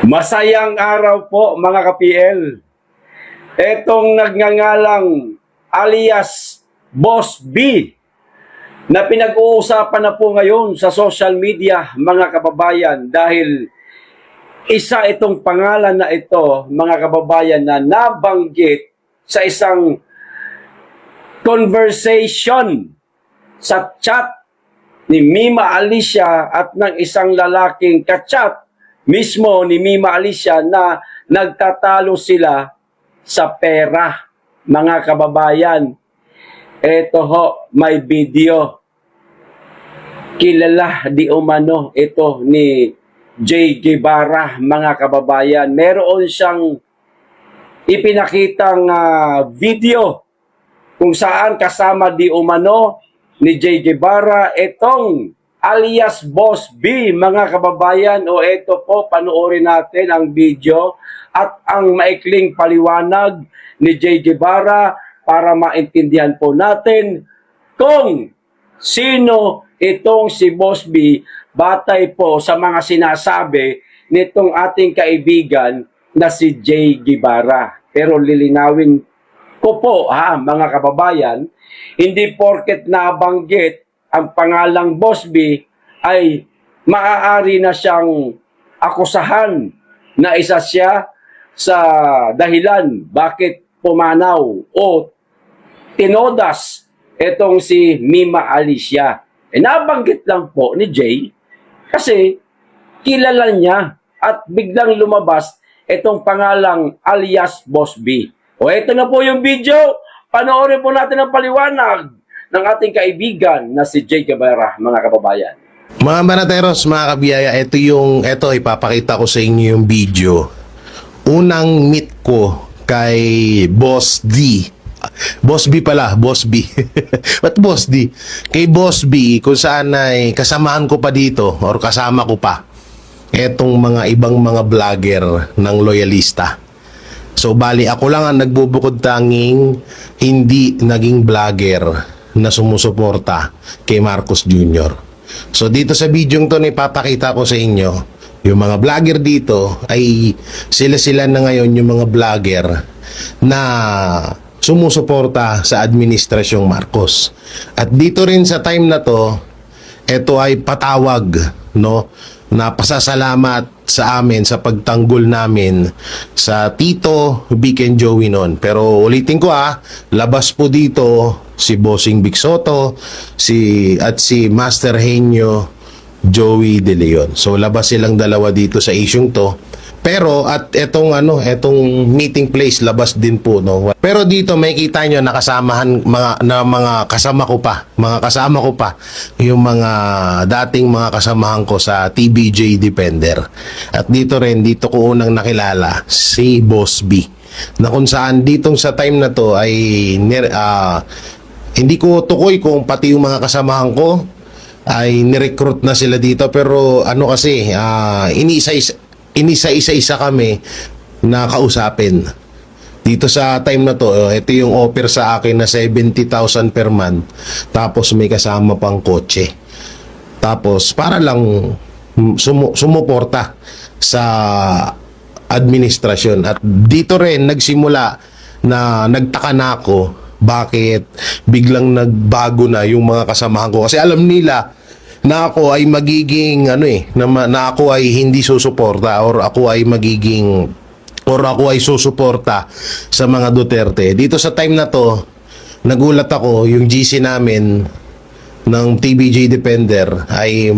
Masayang araw po mga ka-PL. Etong nagngangalang alias Boss B na pinag-uusapan na po ngayon sa social media mga kababayan dahil isa itong pangalan na ito mga kababayan na nabanggit sa isang conversation sa chat ni Mima Alicia at ng isang lalaking kachat mismo ni Mima Alicia na nagtatalo sila sa pera, mga kababayan. Ito ho, may video. Kilala di umano ito ni Jay Guevara, mga kababayan. Meron siyang ipinakitang video kung saan kasama di umano ni Jay Guevara itong alias Boss B, mga kababayan. O ito po, panoorin natin ang video at ang maikling paliwanag ni Jay Guevara para maintindihan po natin kung sino itong si Boss B batay po sa mga sinasabi nitong ating kaibigan na si Jay Guevara. Pero lilinawin ko po mga kababayan, hindi porket nabanggit ang pangalang Boss B ay maaari na siyang akusahan na isa siya sa dahilan bakit pumanaw o tinodas itong si Mima Alicia. Nabanggit lang po ni Jay kasi kilala niya at biglang lumabas itong pangalang alias Boss B. O ito na po yung video, panoorin po natin ang paliwanag ng ating kaibigan na si Jay Guevara, mga kababayan. Mga Banateros, mga kabiyaya, ito ipapakita ko sa inyo yung video. Unang meet ko kay Boss D. Boss B pala, Boss B. Ba't Boss D? Kay Boss B, kung saan ay kasamahan ko pa dito or kasama ko pa etong mga ibang mga vlogger ng loyalista. So bali ako lang ang nagbubukod tanging hindi naging vlogger na sumusuporta kay Marcos Jr. So dito sa video to na ipapakita ko sa inyo, yung mga vlogger dito ay sila na ngayon yung mga vlogger na sumusuporta sa administrasyong Marcos. At dito rin sa time na to, ito ay patawag, no, na pasasalamat sa amin sa pagtanggol namin sa Tito, Vic and Joey noon. Pero ulitin ko labas po dito si Bossing Vic Soto, si Master Henyo Joey De Leon. So labas silang dalawa dito sa isyung to. Pero at etong meeting place labas din po, no. Pero dito makikita nyo nakasamahan mga kasama ko pa yung mga dating mga kasamahan ko sa TBJ Defender. At dito ko unang nakilala si Boss B, na kung saan ditong sa time na to ay hindi ko tukoy kung pati yung mga kasamahan ko ay nirecruit na sila dito. Pero kasi inisa-isa kami na kausapin. Dito sa time na to, ito yung offer sa akin na 70,000 per month. Tapos may kasama pang kotse. Tapos para lang sumuporta sa administrasyon. At dito rin nagsimula na nagtaka na ako bakit biglang nagbago na yung mga kasamahan ko. Kasi alam nila na ako ay magiging na ako ay hindi susuporta or ako ay susuporta sa mga Duterte. Dito sa time na to, nagulat ako, yung GC namin ng TBJ Defender ay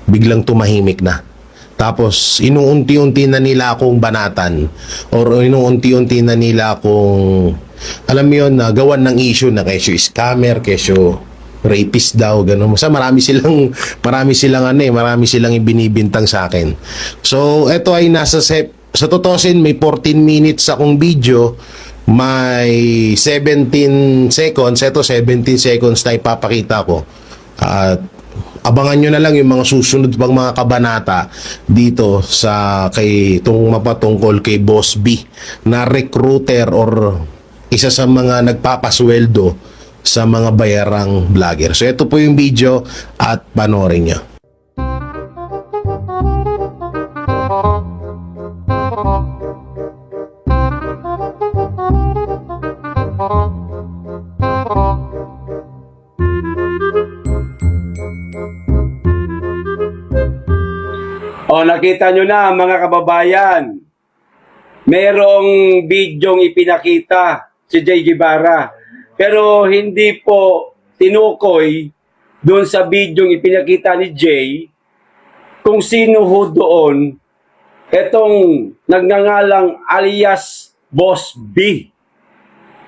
biglang tumahimik na. Tapos inuunti-unti na nila akong banatan or inuunti-unti na nila akong alam mo yun, gawan ng issue na kesyo scammer, kesyo rapist daw, gano'n. Marami silang ibinibintang sa akin. So, ito ay sa totosin, may 14 minutes akong video, may 17 seconds, ito 17 seconds na ipapakita ko. At abangan nyo na lang yung mga susunod pang mga kabanata dito sa itong mapatungkol kay Boss B na recruiter or isa sa mga nagpapasweldo sa mga bayarang vlogger. So ito po yung video at panoorin nyo. nakita nyo na mga kababayan, merong bidyong ipinakita si Jay Guevara. Pero hindi po tinukoy doon sa bidyong ipinakita ni Jay kung sino ho doon etong nagngangalang alias Boss B.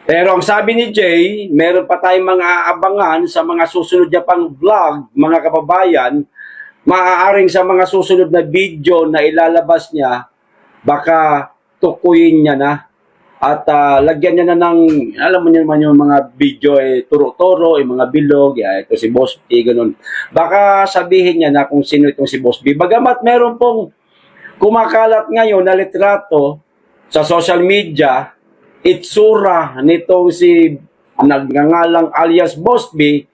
Pero ang sabi ni Jay, meron pa tayong mga aabangan sa mga susunod niya pang vlog, mga kababayan. Maaaring sa mga susunod na video na ilalabas niya, baka tukuyin niya na. At lagyan niya na ng, alam mo niyo naman yung mga video, turo-toro, yung mga bilog, ito si Boss B, ganun. Baka sabihin niya na kung sino itong si Boss B. Bagamat meron pong kumakalat ngayon na litrato sa social media, itsura nitong si nagngangalang alias Boss B,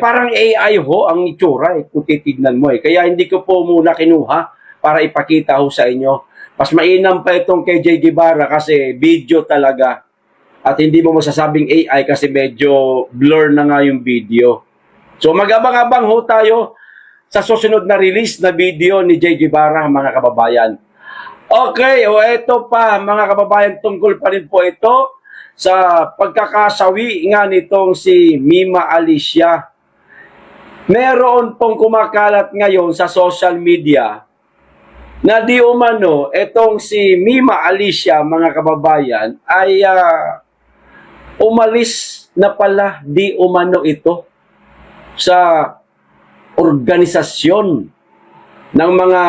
parang AI ho ang itsura kung titignan mo Kaya hindi ko po muna kinuha para ipakita ho sa inyo. Mas mainam pa itong kay Jay Guevara kasi video talaga. At hindi mo masasabing AI kasi medyo blur na nga yung video. So mag-abang-abang ho tayo sa susunod na release na video ni Jay Guevara, mga kababayan. Okay, ito pa mga kababayan, tungkol pa rin po ito sa pagkakasawi nga nitong si Mima Alicia. Meron pong kumakalat ngayon sa social media na di umano itong si Mima Alicia, mga kababayan, ay umalis na pala di umano ito sa organisasyon ng mga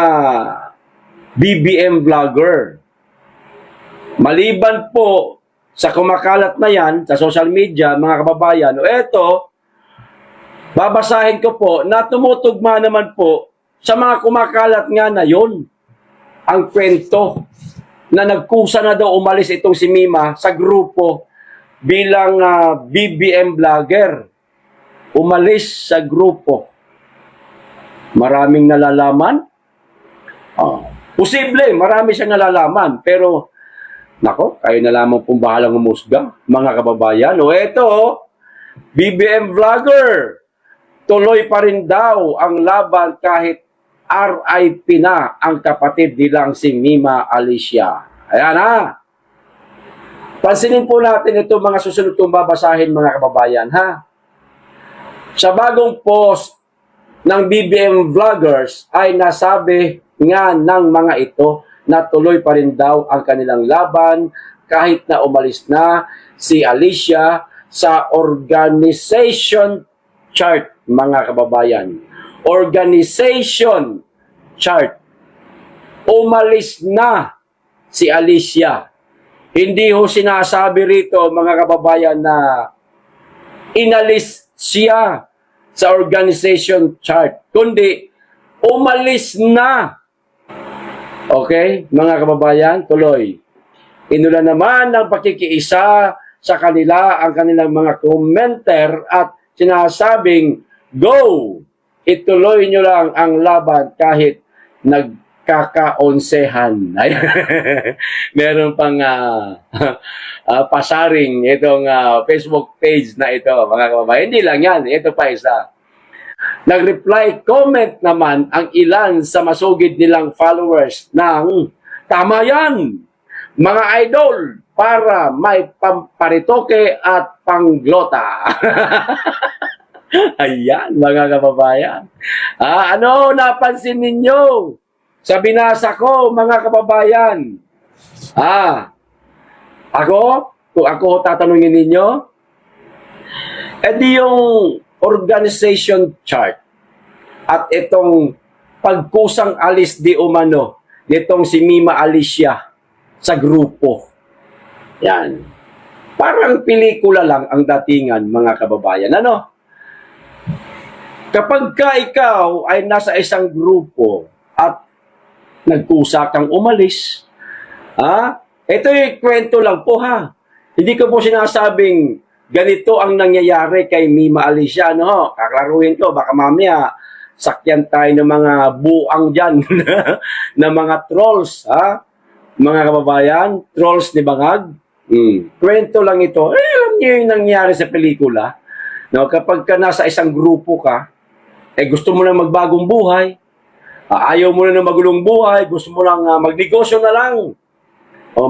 BBM vlogger. Maliban po sa kumakalat na yan sa social media, mga kababayan, eto, babasahin ko po na tumutugma naman po sa mga kumakalat nga na yon ang kwento na nagkusa na daw umalis itong si Mima sa grupo bilang BBM vlogger. Umalis sa grupo. Maraming nalalaman. Posible, marami siyang nalalaman. Pero, nako, kayo na lamang pong bahalang umusga, mga kababayan. Eto, BBM vlogger. Tuloy pa rin daw ang laban kahit RIP na ang kapatid nilang si Mima Alicia. Ayan ha. Pansinin po natin ito mga susunod kong babasahin, mga kababayan, ha? Sa bagong post ng BBM vloggers ay nasabi nga ng mga ito na tuloy pa rin daw ang kanilang laban kahit na umalis na si Alicia sa organization chart, mga kababayan. Organization chart. Umalis na si Alicia. Hindi ho sinasabi rito, mga kababayan, na inalis siya sa organization chart, kundi umalis na. Okay, mga kababayan, tuloy. Inula naman ng pakikiisa sa kanila ang kanilang mga commenter at sinasabing, go! Ituloy nyo lang ang laban kahit nagkakaonsehan. Meron pang pasaring itong Facebook page na ito, mga kababayan. Hindi lang yan, ito pa isa. Nag-reply comment naman ang ilan sa masugid nilang followers ng tama yan, mga idol, para may pamparitoke at pangglota. Ayan, mga kababayan. Ano napansin ninyo sa binasa ko, mga kababayan? Kung ako tatanungin ninyo, di yung organization chart at itong pagkusang alis di umano nitong si Mima Alicia sa grupo. Yan. Parang pelikula lang ang datingan, mga kababayan. Ano? Kapag ka ikaw ay nasa isang grupo at nagkusa kang umalis, ito yung kwento lang po ha. Hindi ko po sinasabing ganito ang nangyayari kay Mima Alicia, no? Kaklaruhin ko, baka mamaya sakyan tayo ng mga buang dyan na mga trolls, ha? Mga kababayan, trolls ni Bangag. Kwento lang ito. Alam niyo yung nangyayari sa pelikula. No? Kapag ka nasa isang grupo ka, gusto mo lang magbagong buhay, Ayaw mo na ng magulong buhay, gusto mo lang magnegosyo na lang. O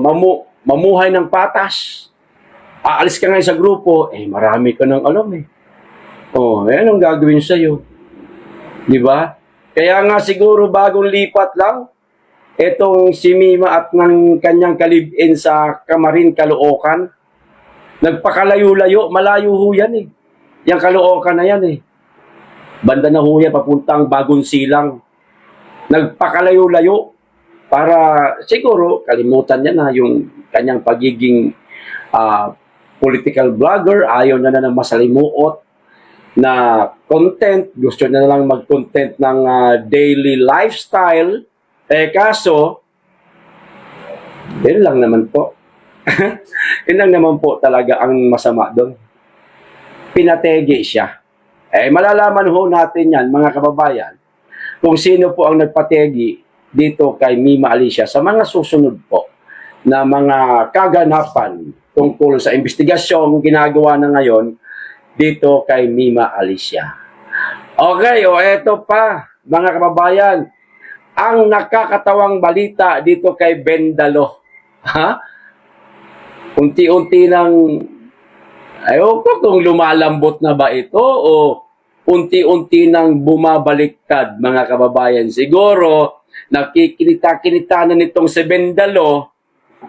mamuhay ng patas. Aalis ka ngayon sa grupo, marami ka nang alam eh. Anong gagawin sa'yo? Di ba? Kaya nga siguro bagong lipat lang, etong si Mima at ng kanyang kalibin sa Camarin, Caloocan, nagpakalayo-layo, malayo ho yan eh. Yung Caloocan na yan eh. Banda na ho yan, papuntang Bagong Silang. Nagpakalayo-layo para siguro kalimutan niya na yung kanyang pagiging political blogger, ayaw na ng masalimuot na content, gusto na lang mag-content ng daily lifestyle. Kaso, yun lang naman po. Yun lang naman po talaga ang masama doon. Pinategi siya. Malalaman ho natin yan, mga kababayan, kung sino po ang nagpategi dito kay Mima Alicia sa mga susunod po na mga kaganapan tungkol sa investigasyong ginagawa na ngayon dito kay Mima Alicia. Okay, eto pa, mga kababayan, ang nakakatawang balita dito kay Bendalo. Unti-unti nang, ayaw ko kung lumalambot na ba ito o unti-unti nang bumabaliktad, mga kababayan. Siguro, nakikita-kinita na nitong si Bendalo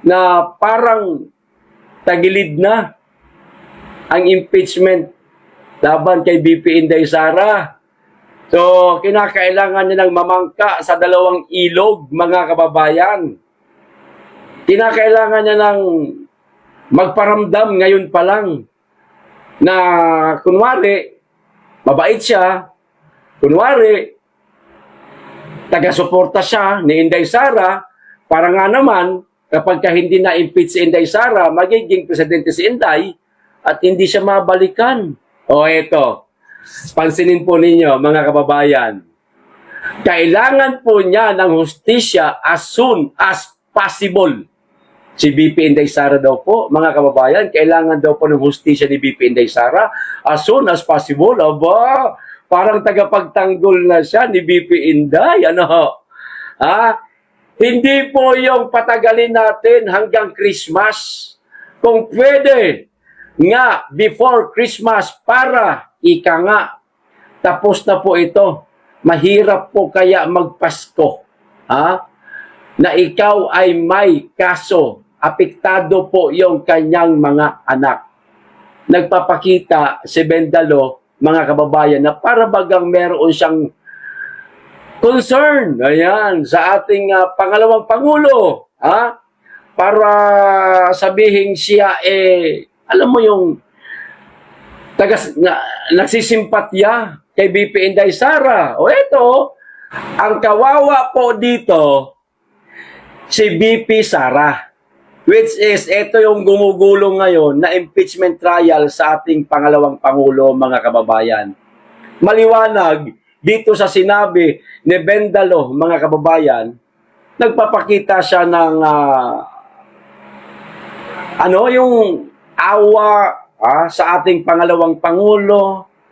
na parang tagilid na ang impeachment laban kay BP Inday Sara. So, kinakailangan niya ng mamangka sa dalawang ilog, mga kababayan. Kinakailangan niya ng magparamdam ngayon pa lang na kunwari, mabait siya, kunwari, taga-suporta siya ni Inday Sara, para nga naman, kapag hindi na-impeach si Inday Sara, magiging presidente si Inday at hindi siya mabalikan. Eto, pansinin po ninyo, mga kababayan, kailangan po niya ng hustisya as soon as possible. Si BP Inday Sara daw po, mga kababayan, kailangan daw po ng hustisya ni BP Inday Sara as soon as possible. Aba, parang tagapagtanggol na siya ni BP Inday. Hindi po yung patagalin natin hanggang Christmas. Kung pwede nga before Christmas para ika nga, tapos na po ito. Mahirap po kaya magpasko. Na ikaw ay may kaso. Apektado po yung kanyang mga anak. Nagpapakita si Bendalo, mga kababayan, na para bagang meron siyang concern, sa ating pangalawang Pangulo, para sabihin siya, alam mo yung nagsisimpatya kay BP Inday Sara. Eto, ang kawawa po dito, si BP Sara. Which is, ito yung gumugulong ngayon na impeachment trial sa ating pangalawang Pangulo, mga kababayan. Maliwanag, dito sa sinabi ni Bendalo, mga kababayan, nagpapakita siya ng yung awa sa ating pangalawang Pangulo,